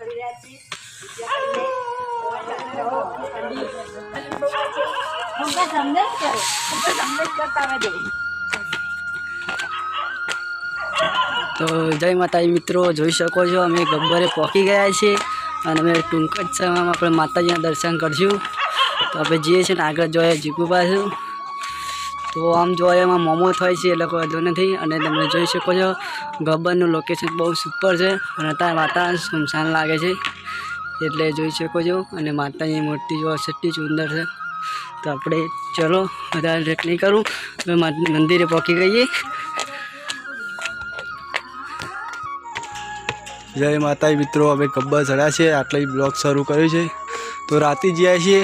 તો જય માતાજી મિત્રો, જોઈ શકો છો અમે ગબ્બરે પહોંચી ગયા છીએ અને અમે ટૂંક જ સમયમાં આપણે માતાજીના દર્શન કરશું. તો આપણે જઈએ છીએ ને આગળ જોઈએ જીગુ પાછું. તો આમ જોઈએ એમાં મોમો થાય છે એટલે કોઈ વાંધો નથી. અને તમે જોઈ શકો છો ગબ્બરનું લોકેશન બહુ સુપર છે અને ત્યાં વાતાવરણ સુમસાન લાગે છે એટલે જોઈ શકો છો. અને માતાજીની મૂર્તિ જો કેટલી સુંદર છે. તો આપણે ચલો વધારે લેટ નહીં કરું, મંદિરે પહોંચી ગઈએ. જય માતાજી મિત્રો, અમે ગબ્બર ચડ્યા છે, આટલા બ્લોગ શરૂ કર્યું છે. તો રાતે જઈએ છીએ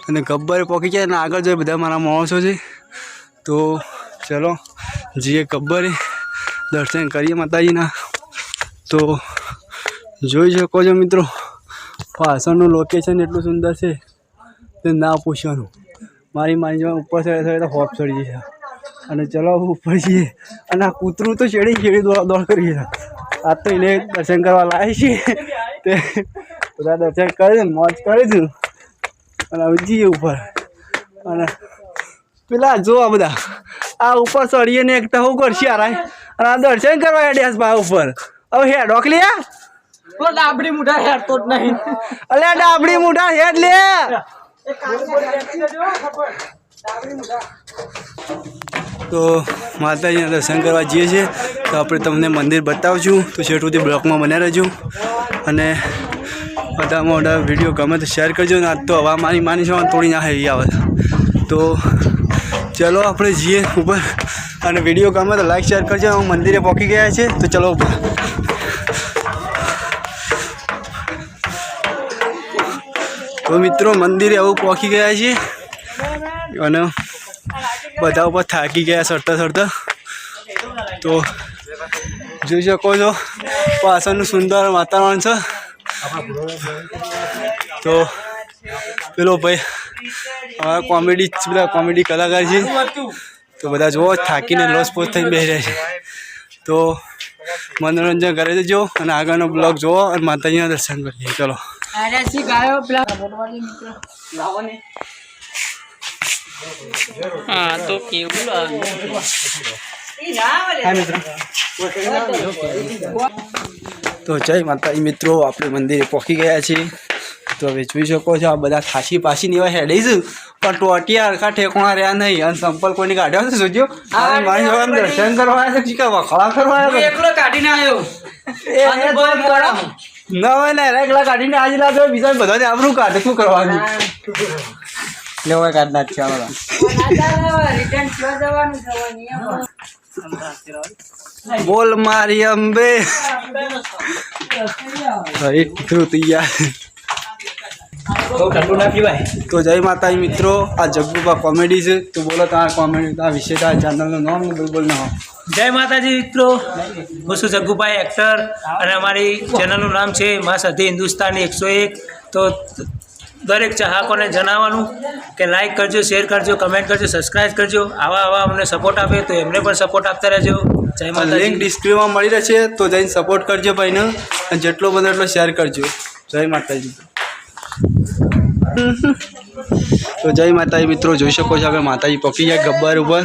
અને ગબ્બરે પહોંચી જાય અને આગળ જોઈએ બધા મારા માણસો છે. તો ચલો જઈએ ગબ્બરે, દર્શન કરીએ માતાજીના. તો જોઈ શકો છો મિત્રો, પાછળનું લોકેશન એટલું સુંદર છે તે ના પૂછવાનું. મારી જોવા ઉપર ચડે તો હોપ ચડી જાય. અને ચલો ઉપર જઈએ અને આ કૂતરું તો છેડી દોડ કરી છે. આ તો એને દર્શન કરવા લાવે છે તે બધા દર્શન કરે છે, મોજ કરે છે. અને હવે જઈએ ઉપર અને પેલા જો આ બધા આ ઉપર ચડીએ ને એક શું કરશે યાર. અને આ દર્શન કરવા ડેસ બા ઉપર. હવે હેડ ડોકલી ડાબડી મુઠા હેડ તો જ નહીં. અલે ડાબડી મુઠા હેડ લે. તો માતાજીના દર્શન કરવા જઈએ છીએ. તો આપણે તમને મંદિર બતાવશું. તો છેટ સુધી બ્લોગમાં બન્યા રહેજો. અને બધામાં બધા વિડીયો ગમે તો શેર કરજો. ને આજ તો હવા માની છો તોડી ના હેવી આવે. તો ચલો આપણે જઈએ ઉપર. અને વિડીયો ગમે તો લાઈક શેર કરજો. મંદિરે પહોંચી ગયા છે તો ચલો ઉપર. તો મિત્રો મંદિરે આવું પહોંચી ગયા છીએ અને બધા ઉપર થાકી ગયા ચડતા. તો જોઈ શકો છો પાછળનું સુંદર વાતાવરણ છે. તો પેલો ભાઈ અમારા કોમેડી કલાકાર છે. તો બધા જુઓ થાકીને લોસપોસ થઈને બેસી રહ્યા છે. તો મનોરંજન કરે દેજો અને આગળનો બ્લોગ જુઓ અને માતાજીના દર્શન કરીએ. ચલો હા તો કેવું તો જય માતાજી મિત્રો, આપણે મંદિરે પહોંચી ગયા છીએ. તો હવે જોઈ શકો છો આ બધા ખાસી પાસી ની એવા હેડીશું પણ ટોટિયા હરખા ઠેકોણા રહ્યા નહીં. અને સંપલ કોઈને કાઢ્યો છે જોજો. મારી જોવા દર્શન કરવા આવ્યા છે કે વખાણા કરવા આવ્યા? એકલો કાઢીને આવ્યો ના ને એકલા કાઢીને આજે લાગ્યો. બીજા બધાને આપણું કાઢે શું કરવાનું? લેવા કાઢ નાખ્યા બોલ મારી અંબે. તો જય માતાજી મિત્રો, આ જગ્ગુબા કોમેડી છે. તો બોલો તમારા કોમેડી આ વિશે ચેનલનું નામ બોલ ના. જય માતાજી મિત્રો, હું છું જગ્ગુભાઈ એક્ટર અને અમારી ચેનલનું નામ છે મા સધી હિન્દુસ્તાની 101. તો દરેક ચાહકોને જણાવવાનું કે લાઈક કરજો, શેર કરજો, કમેન્ટ કરજો, સબસ્ક્રાઈબ કરજો. આવા અમને સપોર્ટ આપે તો એમને પણ સપોર્ટ આપતા રહેજો. જય માતાજી. લિંક ડિસ્ક્રિપ્શનમાં મળી રહેશે તો જઈને સપોર્ટ કરજો ભાઈને. અને જેટલો બને એટલો શેર કરજો. જય માતાજી. તો જય માતાજી મિત્રો, જોઈ શકો છો આપણે માતાજી પહોંચી ગયા ગબ્બર ઉપર.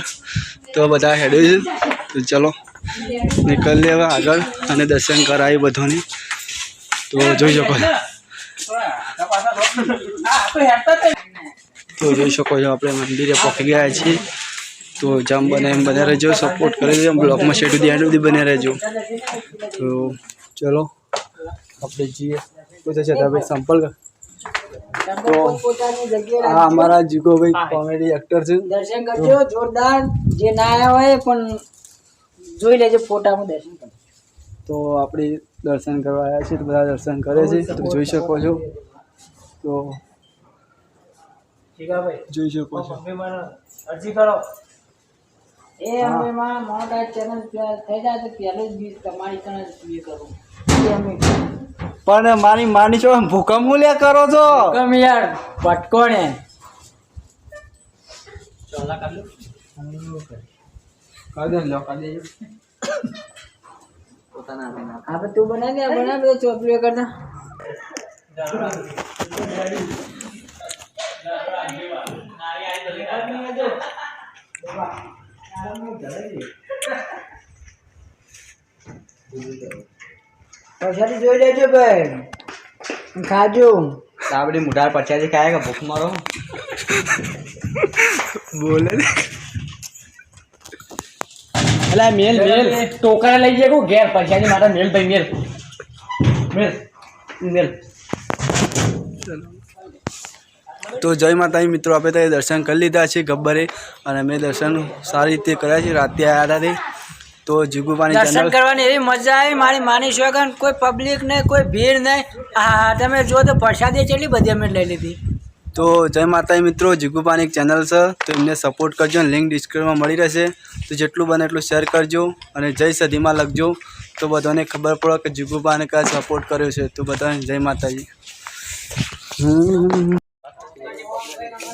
તો બધા હેડે છે. તો ચલો નીકળી લેવા આગળ અને દર્શન કરાવી બધાને. તો જોઈ શકો છો. તો જોઈ શકો છો આપણે મંદિરે પહોંચી ગયા છીએ. તો જેમ બને એમ બને રહેજો, સપોર્ટ કરી દેજો. બ્લોગમાં શેડ સુધી એન્ડ સુધી બને રહેજો. તો ચલો આપણે જઈએ. તો છે ભાઈ સંપલ. તો આ અમારા જીગોભાઈ કોમેડી એક્ટર છે. દર્શન કરજો જોરદાર. જે ના આવ્યા હોય પણ જોઈ લેજો ફોટામાં દર્શન કરજો. તો આપણે દર્શન કરવા આવ્યા છીએ. તો બધા દર્શન કરે છે. તો જોઈ શકો છો. તો જોઈ શકો છો. અરજી કરો એ અમે મોટા ચેનલ થઈ જાય તો પહેલું જ બીજ તમારી ચેનલ કરું. પણ મારી માની છો ભૂકંપ લે કરો છો ગમે યાર ભટકો ને તું બનાવી દે ચોપડીઓ કરતા પ્રસાદી જોઈ લેજો ભાઈ, ખાજો. આપણી મુઢાર પચાસી ખાય કે ભૂખ મારો બોલે ને. એટલે મેલ ટોકરા લઈ જાય કો ઘેર પચાસી માટે મેલ ભાઈ મેલ મેલ મેલ. તો જય માતાજી મિત્રો, આપણે ત્યાં દર્શન કરી લીધા છે ગબ્બરે, અને મેં દર્શન સારી રીતે કર્યા છે. રાતે આવ્યા હતા તે તો જીગુબાની દર્શન ચેનલ કરવાની એવી મજા આવી મારી માની શોગન. કોઈ પબ્લિક નહીં, કોઈ ભીડ નહીં. હા તમે જો તો પ્રસાદી કેટલી બધી અમે લઈ લીધી. તો જય માતાજી મિત્રો, જીગુબાની એક ચેનલ છે તો એમને સપોર્ટ કરજો, અને લિંક ડિસ્ક્રિપ્શનમાં મળી રહેશે. તો જેટલું બને એટલું શેર કરજો અને જય સદીમાં લખજો, તો બધાને ખબર પડે કે જીગુબાને કયા સપોર્ટ કર્યો છે. તો બધાને જય માતાજી.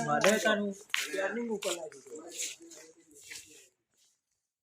મારે તારું